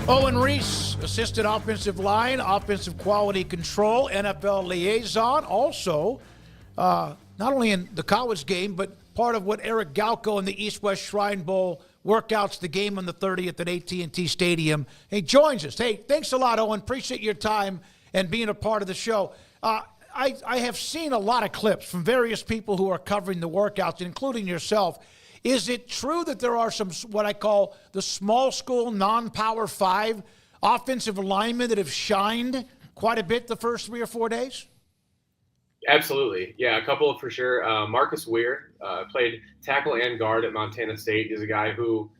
Owen Riese, assistant offensive line, offensive quality control, NFL liaison. Also, not only in the college game, but part of what Eric Galko and the East-West Shrine Bowl workouts, the game on the 30th at AT&T Stadium. He joins us. Hey, thanks a lot, Owen. Appreciate your time and being a part of the show. I have seen a lot of clips from various people who are covering the workouts, including yourself. Is it true that there are some, what I call the small school, non-Power 5 offensive linemen that have shined quite a bit the first 3 or 4 days? Absolutely. Yeah, a couple for sure. Marcus Weir played tackle and guard at Montana State. He's a guy who,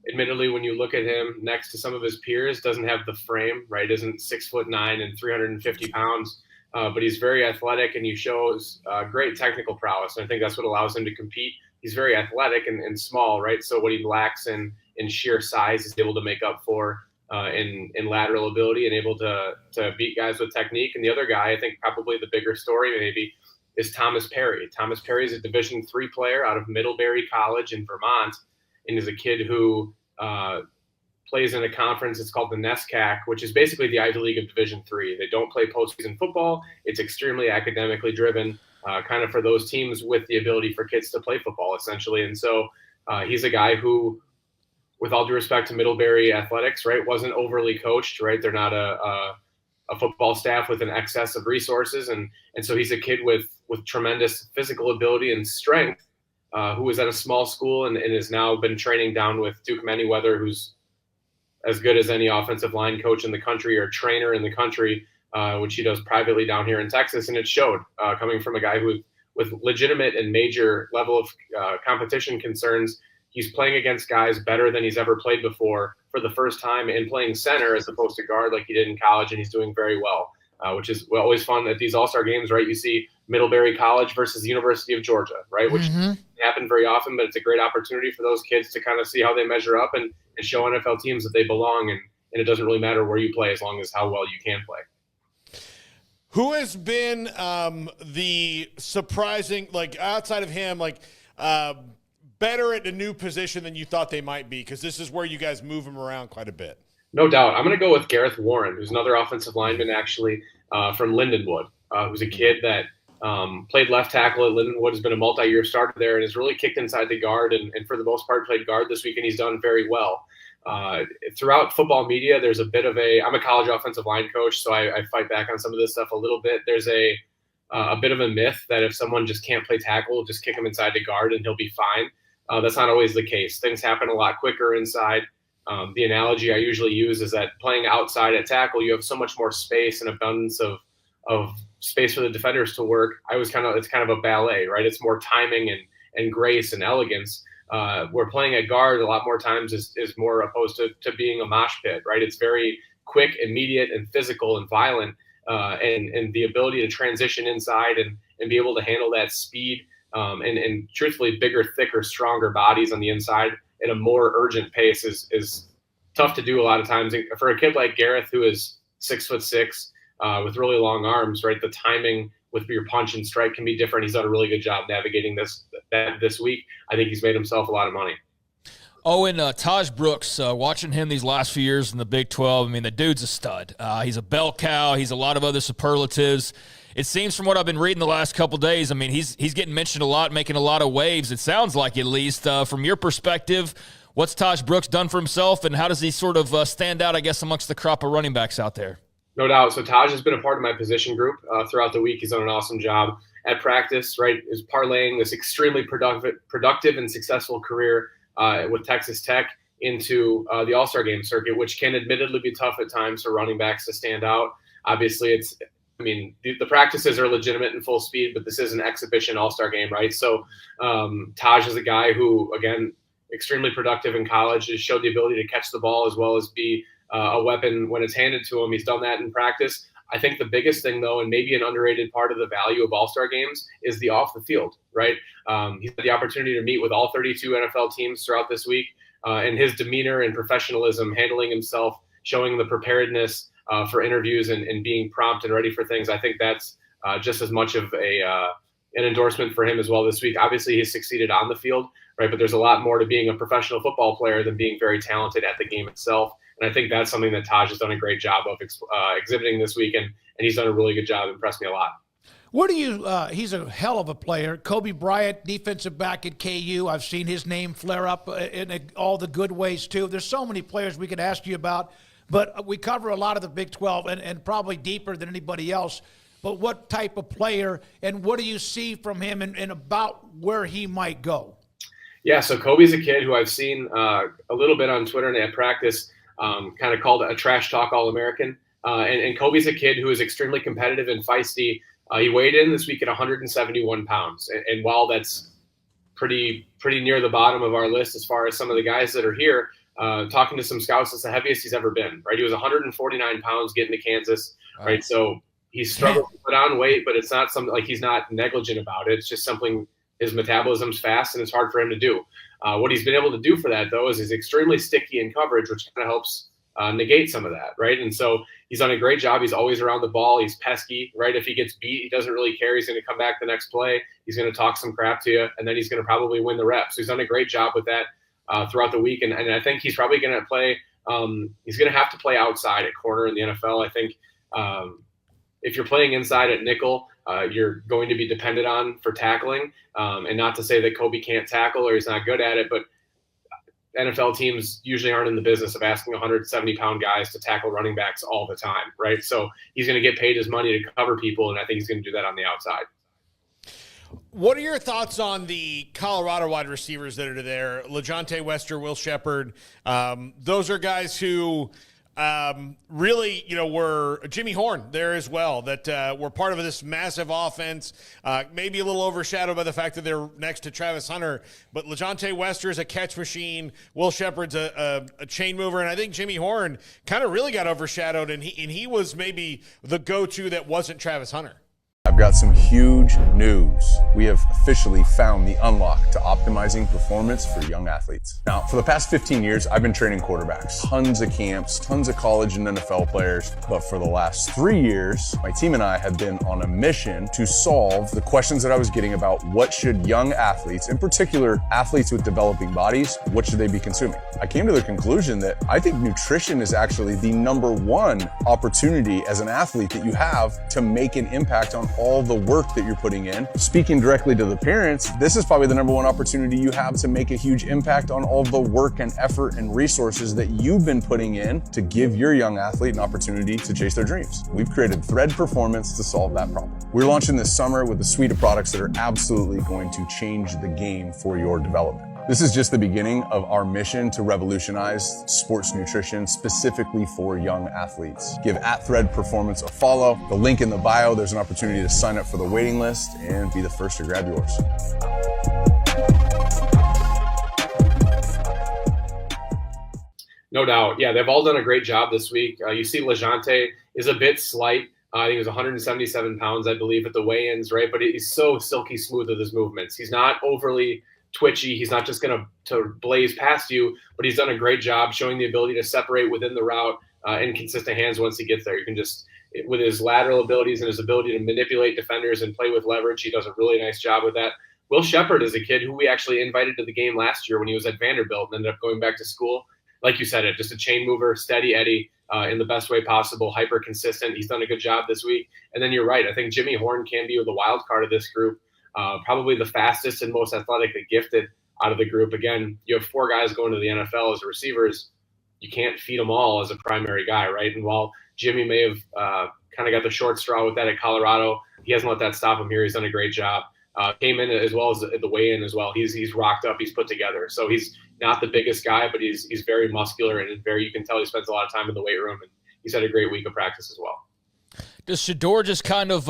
admittedly, when you look at him next to some of his peers, doesn't have the frame, right? Isn't 6'9" and 350 pounds, but he's very athletic and he shows great technical prowess. And I think that's what allows him to compete. He's very athletic and small, right? So what he lacks in sheer size, he's able to make up for in lateral ability and able to beat guys with technique. And the other guy, I think probably the bigger story maybe, is Thomas Perry. Thomas Perry is a Division III player out of Middlebury College in Vermont, and is a kid who plays in a conference. It's called the NESCAC, which is basically the Ivy League of Division III. They don't play postseason football. It's extremely academically driven. Kind of for those teams with the ability for kids to play football, essentially. And so he's a guy who, with all due respect to Middlebury athletics, right, wasn't overly coached, right? They're not a football staff with an excess of resources. And so he's a kid with tremendous physical ability and strength who was at a small school and has now been training down with Duke Manyweather, who's as good as any offensive line coach in the country or trainer in the country, which he does privately down here in Texas. And it showed coming from a guy who, with legitimate and major level of competition concerns, he's playing against guys better than he's ever played before for the first time and playing center as opposed to guard like he did in college. And he's doing very well, which is always fun at these all-star games, right? You see Middlebury College versus the University of Georgia, right? Which doesn't happen very often, but it's a great opportunity for those kids to kind of see how they measure up and show NFL teams that they belong. And it doesn't really matter where you play as long as how well you can play. Who has been the surprising, like outside of him, like better at a new position than you thought they might be? Because this is where you guys move him around quite a bit. No doubt. I'm going to go with Gareth Warren, who's another offensive lineman actually from Lindenwood, who's a kid that played left tackle at Lindenwood, has been a multi-year starter there, and has really kicked inside the guard and for the most part played guard this week, and he's done very well. Throughout football media, there's a bit of I'm a college offensive line coach, so I fight back on some of this stuff a little bit. There's a bit of a myth that if someone just can't play tackle, just kick him inside the guard and he'll be fine. That's not always the case. Things happen a lot quicker inside. The analogy I usually use is that playing outside at tackle, you have so much more space and abundance of space for the defenders to work. It's kind of a ballet, right? It's more timing and grace and elegance. We're playing at guard a lot more times is more opposed to being a mosh pit, right? It's very quick, immediate, and physical and violent, and the ability to transition inside and be able to handle that speed and truthfully bigger, thicker, stronger bodies on the inside at a more urgent pace is tough to do a lot of times. For a kid like Gareth, who is 6'6", with really long arms, right? The timing with your punch and strike can be different. He's done a really good job navigating this week. I think he's made himself a lot of money. And Taj Brooks, watching him these last few years in the Big 12, I mean, the dude's a stud. He's a bell cow. He's a lot of other superlatives. It seems from what I've been reading the last couple days, I mean, he's getting mentioned a lot, making a lot of waves. It sounds like, at least. From your perspective, what's Tahj Brooks done for himself, and how does he sort of stand out, I guess, amongst the crop of running backs out there? No doubt. So Taj has been a part of my position group throughout the week. He's done an awesome job at practice, right? Is parlaying this extremely productive and successful career with Texas Tech into the All-Star game circuit, which can admittedly be tough at times for running backs to stand out. Obviously, the practices are legitimate and full speed, but this is an exhibition All-Star game, right? So Taj is a guy who, again, extremely productive in college, has showed the ability to catch the ball as well as be a weapon when it's handed to him. He's done that in practice. I think the biggest thing, though, and maybe an underrated part of the value of All-Star games, is the off the field, right? He's had the opportunity to meet with all 32 NFL teams throughout this week, and his demeanor and professionalism, handling himself, showing the preparedness for interviews and being prompt and ready for things. I think that's just as much of an endorsement for him as well this week. Obviously, he's succeeded on the field, right? But there's a lot more to being a professional football player than being very talented at the game itself. And I think that's something that Tahj has done a great job of exhibiting this week, and he's done a really good job. Impressed me a lot. What do you he's a hell of a player. Cobee Bryant, defensive back at KU. I've seen his name flare up in all the good ways, too. There's so many players we could ask you about, but we cover a lot of the Big 12 and probably deeper than anybody else. But what type of player and what do you see from him and about where he might go? Yeah, so Cobee's a kid who I've seen a little bit on Twitter and at practice, kind of called a trash talk All-American. And Cobee's a kid who is extremely competitive and feisty. He weighed in this week at 171 pounds. And while that's pretty near the bottom of our list as far as some of the guys that are here, talking to some scouts, it's the heaviest he's ever been, right? He was 149 pounds getting to Kansas, right? So he's struggled to put on weight, but it's not something like he's not negligent about it. It's just something, his metabolism's fast and it's hard for him to do. What he's been able to do for that, though, is he's extremely sticky in coverage, which kind of helps negate some of that, right? And so he's done a great job. He's always around the ball. He's pesky, right? If he gets beat, he doesn't really care. He's going to come back the next play. He's going to talk some crap to you, and then he's going to probably win the reps. So he's done a great job with that throughout the week. And I think he's probably going to play he's going to have to play outside at corner in the NFL. I think if you're playing inside at nickel, you're going to be depended on for tackling. And not to say that Cobee can't tackle or he's not good at it, but NFL teams usually aren't in the business of asking 170-pound guys to tackle running backs all the time, right? So he's going to get paid his money to cover people, and I think he's going to do that on the outside. What are your thoughts on the Colorado wide receivers that are there? Leonte Wester, Will Sheppard. Those are guys who really, were Jimmy Horn there as well, that were part of this massive offense, maybe a little overshadowed by the fact that they're next to Travis Hunter. But Leonte Wester is a catch machine. Will Sheppard's a chain mover. And I think Jimmy Horn kind of really got overshadowed, and he was maybe the go-to that wasn't Travis Hunter. I've got some huge news. We have officially found the unlock to optimizing performance for young athletes. Now, for the past 15 years, I've been training quarterbacks, tons of camps, tons of college and NFL players. But for the last 3 years, my team and I have been on a mission to solve the questions that I was getting about what should young athletes, in particular athletes with developing bodies, what should they be consuming? I came to the conclusion that I think nutrition is actually the #1 opportunity as an athlete that you have to make an impact on all the work that you're putting in. Speaking directly to the parents, this is probably the #1 opportunity you have to make a huge impact on all the work and effort and resources that you've been putting in to give your young athlete an opportunity to chase their dreams. We've created Thread Performance to solve that problem. We're launching this summer with a suite of products that are absolutely going to change the game for your development. This is just the beginning of our mission to revolutionize sports nutrition specifically for young athletes. Give @Thread Performance a follow. The link in the bio, there's an opportunity to sign up for the waiting list and be the first to grab yours. No doubt. Yeah, they've all done a great job this week. You see Leonte is a bit slight. I think he was 177 pounds, I believe, at the weigh-ins, right? But he's so silky smooth with his movements. He's not overly twitchy. He's not just going to blaze past you, but he's done a great job showing the ability to separate within the route in consistent hands once he gets there. You can just, with his lateral abilities and his ability to manipulate defenders and play with leverage, he does a really nice job with that. Will Sheppard is a kid who we actually invited to the game last year when he was at Vanderbilt and ended up going back to school. Like you said, just a chain mover, steady Eddie in the best way possible, hyper consistent. He's done a good job this week. And then you're right. I think Jimmy Horn can be the wild card of this group. Probably the fastest and most athletically gifted out of the group. Again, you have 4 guys going to the NFL as receivers. You can't feed them all as a primary guy, right? And while Jimmy may have kind of got the short straw with that at Colorado, he hasn't let that stop him here. He's done a great job. Came in as well as at the weigh-in as well. He's rocked up. He's put together. So he's not the biggest guy, but he's very muscular and you can tell he spends a lot of time in the weight room. And he's had a great week of practice as well. Does Shedeur just kind of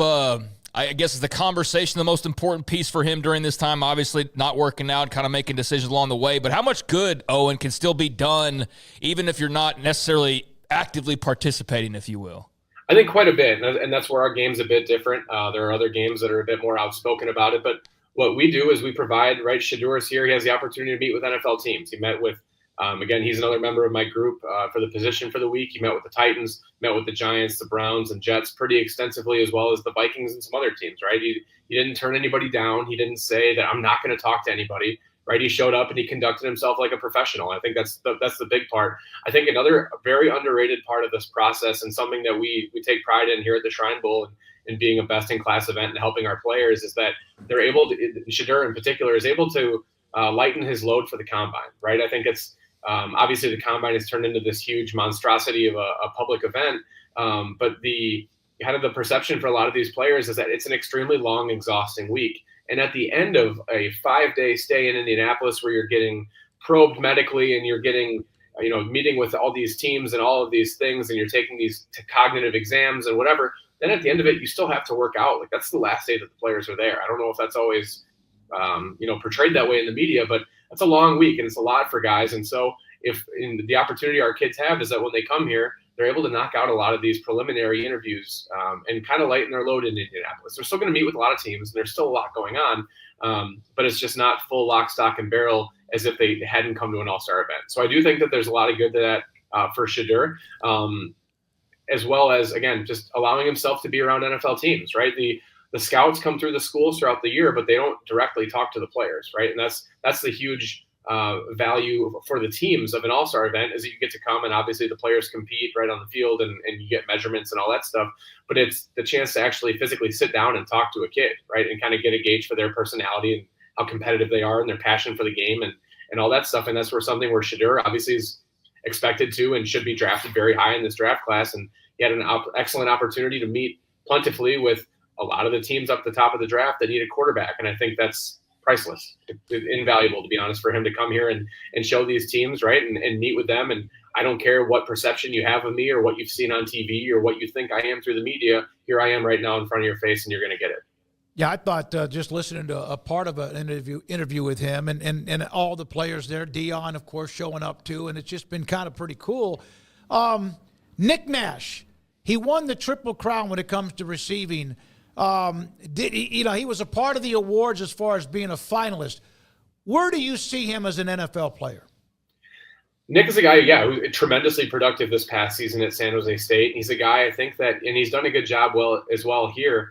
I guess is the conversation the most important piece for him during this time? Obviously not working out, kind of making decisions along the way. But how much good, Owen, can still be done even if you're not necessarily actively participating, if you will? I think quite a bit, and that's where our game's a bit different. There are other games that are a bit more outspoken about it. But what we do is we provide, right, Shedeur's here. He has the opportunity to meet with NFL teams. He met with, again, he's another member of my group for the position for the week. He met with the Titans, met with the Giants, the Browns, and Jets pretty extensively, as well as the Vikings and some other teams, right? He didn't turn anybody down. He didn't say that I'm not going to talk to anybody, right? He showed up and he conducted himself like a professional. I think that's the big part. I think another very underrated part of this process, and something that we take pride in here at the Shrine Bowl and being a best-in-class event and helping our players, is that they're able to, Shedeur in particular, is able to lighten his load for the combine, right? I think it's obviously the combine has turned into this huge monstrosity of a public event, but the kind of the perception for a lot of these players is that it's an extremely long, exhausting week. And at the end of a 5-day stay in Indianapolis, where you're getting probed medically and you're getting, meeting with all these teams and all of these things, and you're taking these cognitive exams and whatever, then at the end of it, you still have to work out. Like, that's the last day that the players are there. I don't know if that's always, portrayed that way in the media, but that's a long week and it's a lot for guys. And so the opportunity our kids have is that when they come here, they're able to knock out a lot of these preliminary interviews and kind of lighten their load in Indianapolis. They're still going to meet with a lot of teams, and there's still a lot going on, but it's just not full lock, stock, and barrel as if they hadn't come to an all-star event. So I do think that there's a lot of good to that for Shedeur, as well as, again, just allowing himself to be around NFL teams, right? The scouts come through the schools throughout the year, but they don't directly talk to the players, right? And that's the huge value for the teams of an all-star event, is that you get to come and obviously the players compete right on the field and you get measurements and all that stuff, but it's the chance to actually physically sit down and talk to a kid, right? And kind of get a gauge for their personality and how competitive they are and their passion for the game and all that stuff. And that's something where Shedeur obviously is expected to and should be drafted very high in this draft class. And he had an excellent opportunity to meet plentifully with a lot of the teams up the top of the draft that need a quarterback. And I think that's priceless, invaluable, to be honest, for him to come here and show these teams, right, and meet with them. And I don't care what perception you have of me or what you've seen on TV or what you think I am through the media. Here I am right now in front of your face, and you're going to get it. Yeah, I thought just listening to a part of an interview with him and all the players there, Dion, of course, showing up too, and it's just been kind of pretty cool. Nick Nash, he won the Triple Crown when it comes to receiving. He was a part of the awards as far as being a finalist. Where do you see him as an NFL player? Nick is a guy, who's tremendously productive this past season at San Jose State. He's a guy, I think that, and he's done a good job as well here,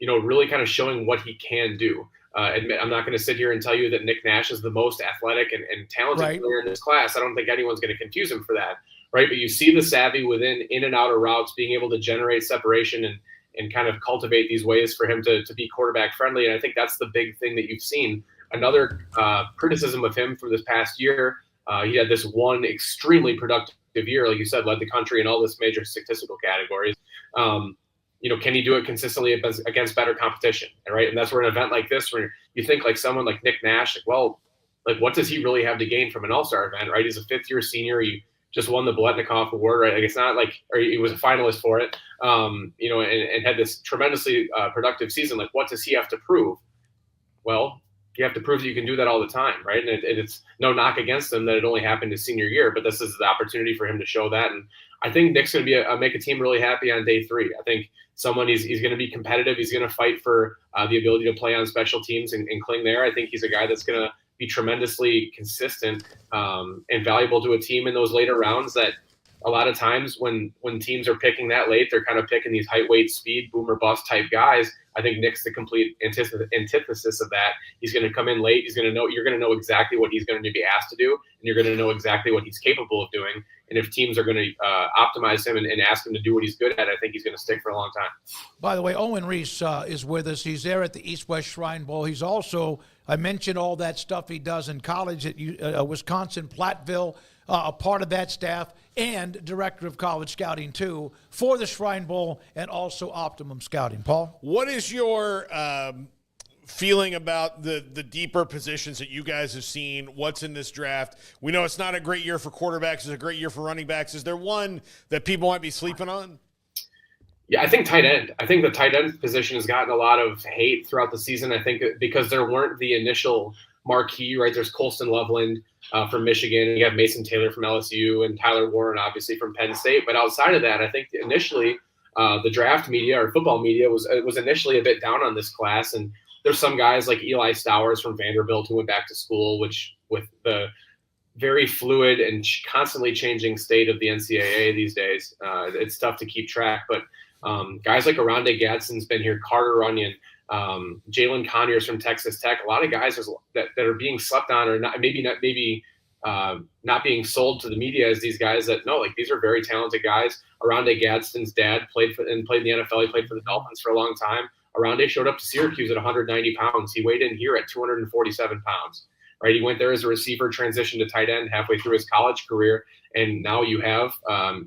really kind of showing what he can do. I'm not going to sit here and tell you that Nick Nash is the most athletic and talented player in this class. I don't think anyone's going to confuse him for that, right? But you see the savvy within in and out of routes, being able to generate separation and kind of cultivate these ways for him to be quarterback friendly. And I think that's the big thing that you've seen. Another criticism of him for this past year, he had this one extremely productive year, like you said, led the country in all this major statistical categories. Can he do it consistently against better competition? Right. And that's where an event like this, where you think like someone like Nick Nash, what does he really have to gain from an all-star event? Right. He's a fifth-year senior. He just won the Biletnikoff Award, right? Like, it's not like, or he was a finalist for it, and had this tremendously productive season. Like, what does he have to prove? Well, you have to prove that you can do that all the time, right? And it's no knock against him that it only happened his senior year, but this is the opportunity for him to show that. And I think Nick's going to make a team really happy on day 3. I think he's going to be competitive. He's going to fight for the ability to play on special teams and cling there. I think he's a guy that's going to be tremendously consistent and valuable to a team in those later rounds. That a lot of times when teams are picking that late, they're kind of picking these height, weight, speed, boom or bust type guys. I think Nick's the complete antithesis of that. He's going to come in late. You're going to know exactly what he's going to be asked to do, and you're going to know exactly what he's capable of doing. And if teams are going to optimize him and ask him to do what he's good at, I think he's going to stick for a long time. By the way, Owen Riese is with us. He's there at the East-West Shrine Bowl. He's also, I mentioned all that stuff he does in college at Wisconsin, Platteville, a part of that staff, and director of college scouting, too, for the Shrine Bowl and also Optimum Scouting. Paul? What is your feeling about the deeper positions that you guys have seen? What's in this draft? We know it's not a great year for quarterbacks. It's a great year for running backs. Is there one that people might be sleeping on? Yeah, I think tight end. I think the tight end position has gotten a lot of hate throughout the season. I think because there weren't the initial marquee, right? There's Colston Loveland from Michigan. You have Mason Taylor from LSU and Tyler Warren, obviously, from Penn State. But outside of that, I think initially the draft media or football media was initially a bit down on this class. And there's some guys like Eli Stowers from Vanderbilt who went back to school, which with the very fluid and constantly changing state of the NCAA these days, it's tough to keep track. But guys like Aronde Gadsden's been here, Carter Runyon, Jalen Conyers from Texas Tech. A lot of guys that are being slept on, or not being sold to the media as these guys that no, like these are very talented guys. Aronde Gadsden's dad played in the NFL. He played for the Dolphins for a long time. Aronde showed up to Syracuse at 190 pounds. He weighed in here at 247 pounds. Right, he went there as a receiver, transitioned to tight end halfway through his college career, and now you have,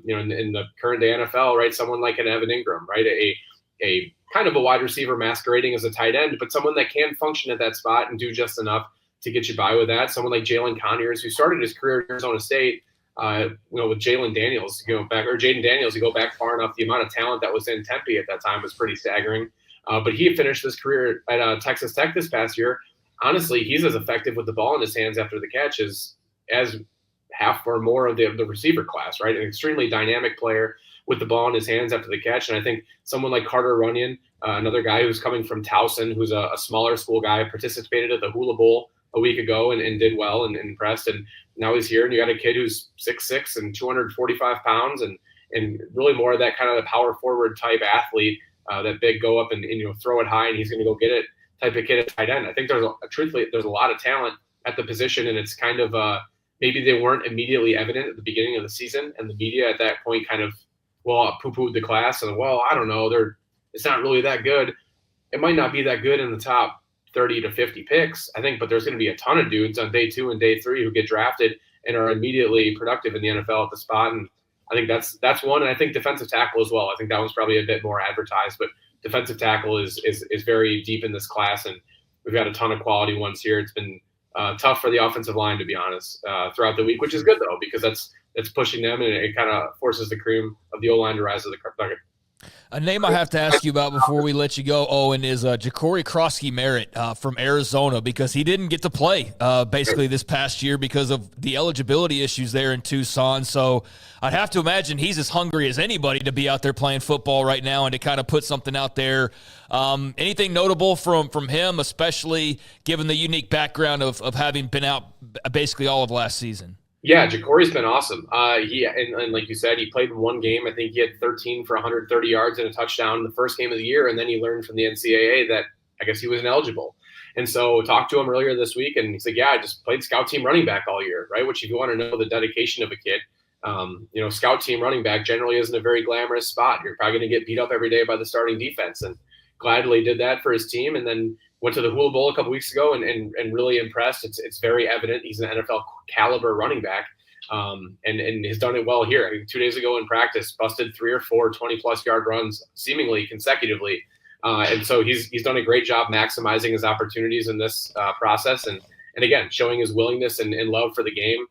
in the current day NFL, right, someone like an Evan Ingram, right, a kind of a wide receiver masquerading as a tight end, but someone that can function at that spot and do just enough to get you by with that. Someone like Jalen Conyers, who started his career at Arizona State, with Jaden Daniels, you go back far enough. The amount of talent that was in Tempe at that time was pretty staggering. But he finished his career at Texas Tech this past year. Honestly, he's as effective with the ball in his hands after the catch as half or more of the receiver class, right? An extremely dynamic player with the ball in his hands after the catch. And I think someone like Carter Runyon, another guy who's coming from Towson, who's a smaller school guy, participated at the Hula Bowl a week ago and did well and impressed. And now he's here, and you got a kid who's 6'6" and 245 pounds and really more of that kind of the power forward type athlete, that big go up and throw it high and he's going to go get it type of kid at tight end. I think there's a lot of talent at the position, and it's kind of maybe they weren't immediately evident at the beginning of the season, and the media at that point kind of poo-pooed the class and I don't know, it's not really that good. It might not be that good in the top 30 to 50 picks, I think, but there's going to be a ton of dudes on day 2 and day 3 who get drafted and are immediately productive in the NFL at the spot, and I think that's one. And I think defensive tackle as well. I think that one's probably a bit more advertised, but defensive tackle is very deep in this class, and we've got a ton of quality ones here. It's been tough for the offensive line, to be honest, throughout the week, which is good though, because that's pushing them, and it kind of forces the cream of the O-line to rise to the bucket. A name I have to ask you about before we let you go, Owen, is Ja'Cory Krosky-Merritt from Arizona, because he didn't get to play basically this past year because of the eligibility issues there in Tucson. So I'd have to imagine he's as hungry as anybody to be out there playing football right now and to kind of put something out there. Anything notable from him, especially given the unique background of having been out basically all of last season? Yeah, Ja'Cory's been awesome. And like you said, he played in one game. I think he had 13 for 130 yards and a touchdown the first game of the year, and then he learned from the NCAA that I guess he was ineligible. And so talked to him earlier this week, and he said, yeah, I just played scout team running back all year, right? Which, if you want to know the dedication of a kid, scout team running back generally isn't a very glamorous spot. You're probably going to get beat up every day by the starting defense, and gladly did that for his team. And then went to the Hula Bowl a couple weeks ago and really impressed. It's very evident he's an NFL caliber running back, and has done it well here. I mean, 2 days ago in practice, busted 3 or 4 20-plus yard runs seemingly consecutively. And so he's done a great job maximizing his opportunities in this process. And again, showing his willingness and love for the game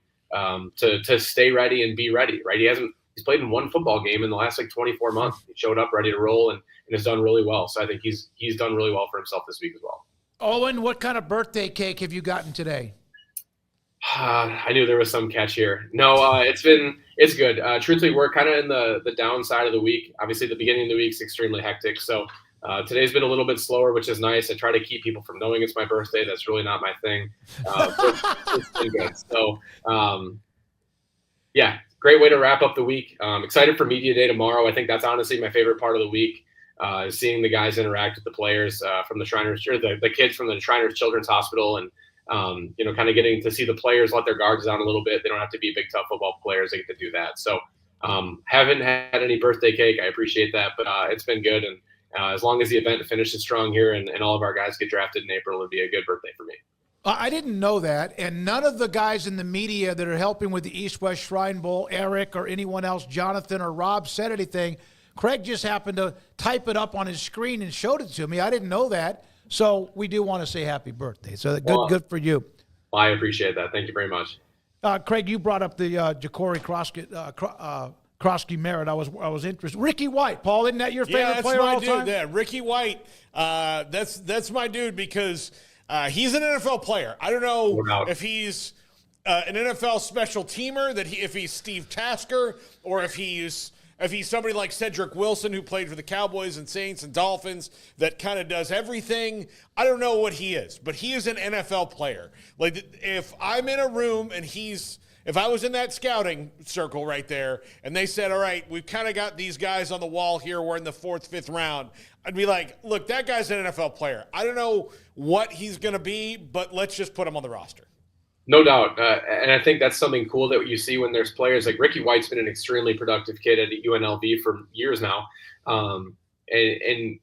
to stay ready and be ready, right? He's played in one football game in the last 24 months. He showed up ready to roll and has done really well. So I think he's done really well for himself this week as well. Owen, what kind of birthday cake have you gotten today? I knew there was some catch here. No, it's good. Truthfully, we're kind of in the downside of the week. Obviously, the beginning of the week is extremely hectic. So today's been a little bit slower, which is nice. I try to keep people from knowing it's my birthday. That's really not my thing. It's been good. So, yeah, great way to wrap up the week. Excited for Media Day tomorrow. I think that's honestly my favorite part of the week. Seeing the guys interact with the players from the Shriners, or the kids from the Shriners Children's Hospital, and kind of getting to see the players let their guards down a little bit. They don't have to be big, tough football players. They get to do that. So haven't had any birthday cake. I appreciate that, but it's been good. And as long as the event finishes strong here and all of our guys get drafted in April, it'd be a good birthday for me. I didn't know that, and none of the guys in the media that are helping with the East-West Shrine Bowl, Eric or anyone else, Jonathan or Rob, said anything. Craig just happened to type it up on his screen and showed it to me. I didn't know that. So we do want to say happy birthday. So good for you. Well, I appreciate that. Thank you very much. Craig, you brought up the Ja'Cory Krosky-Merritt. I was interested. Ricky White, Paul, isn't that your favorite player of all time? Yeah, Ricky White. That's my dude, because he's an NFL player. I don't know if he's an NFL special teamer, if he's Steve Tasker, or if he's somebody like Cedric Wilson, who played for the Cowboys and Saints and Dolphins, that kind of does everything. I don't know what he is, but he is an NFL player. Like, if I'm in a room and he's If I was in that scouting circle right there and they said, all right, we've kind of got these guys on the wall here, we're in the 4th, 5th round, I'd be like, look, that guy's an NFL player. I don't know what he's going to be, but let's just put him on the roster. No doubt. And I think that's something cool that you see when there's players like Ricky White's been an extremely productive kid at UNLV for years now. And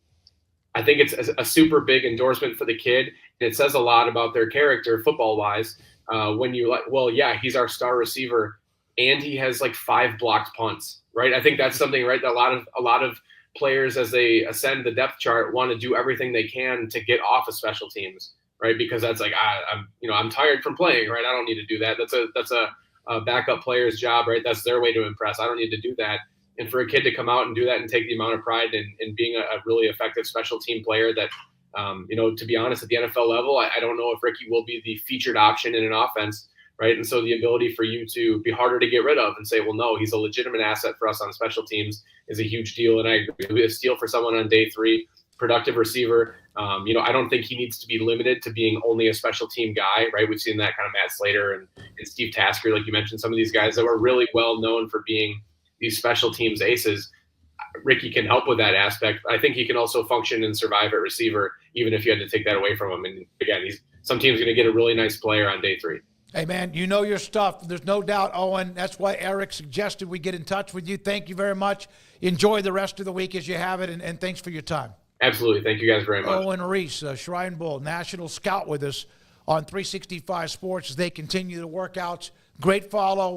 I think it's a super big endorsement for the kid. And it says a lot about their character football wise. When you like, well, yeah, he's our star receiver and he has like 5 blocked punts, right? I think that's something, right, that a lot of players as they ascend the depth chart want to do everything they can to get off of special teams, right? Because that's like, I'm tired from playing, right? I don't need to do that. That's a backup player's job, right? That's their way to impress. I don't need to do that. And for a kid to come out and do that and take the amount of pride in being a really effective special team player that, to be honest, at the NFL level, I don't know if Ricky will be the featured option in an offense, right? And so the ability for you to be harder to get rid of and say, well, no, he's a legitimate asset for us on special teams is a huge deal. And I agree, a steal for someone on day 3, productive receiver. I don't think he needs to be limited to being only a special team guy, right? We've seen that kind of Matt Slater and Steve Tasker, like you mentioned, some of these guys that were really well known for being these special teams aces. Ricky can help with that aspect. I think he can also function and survive at receiver, even if you had to take that away from him. And again, some team's going to get a really nice player on day 3. Hey, man, you know your stuff. There's no doubt, Owen. That's why Eric suggested we get in touch with you. Thank you very much. Enjoy the rest of the week as you have it, and thanks for your time. Absolutely. Thank you guys very much. Owen Riese, Shrine Bowl National Scout with us on 365 Sports as they continue the workouts. Great follow.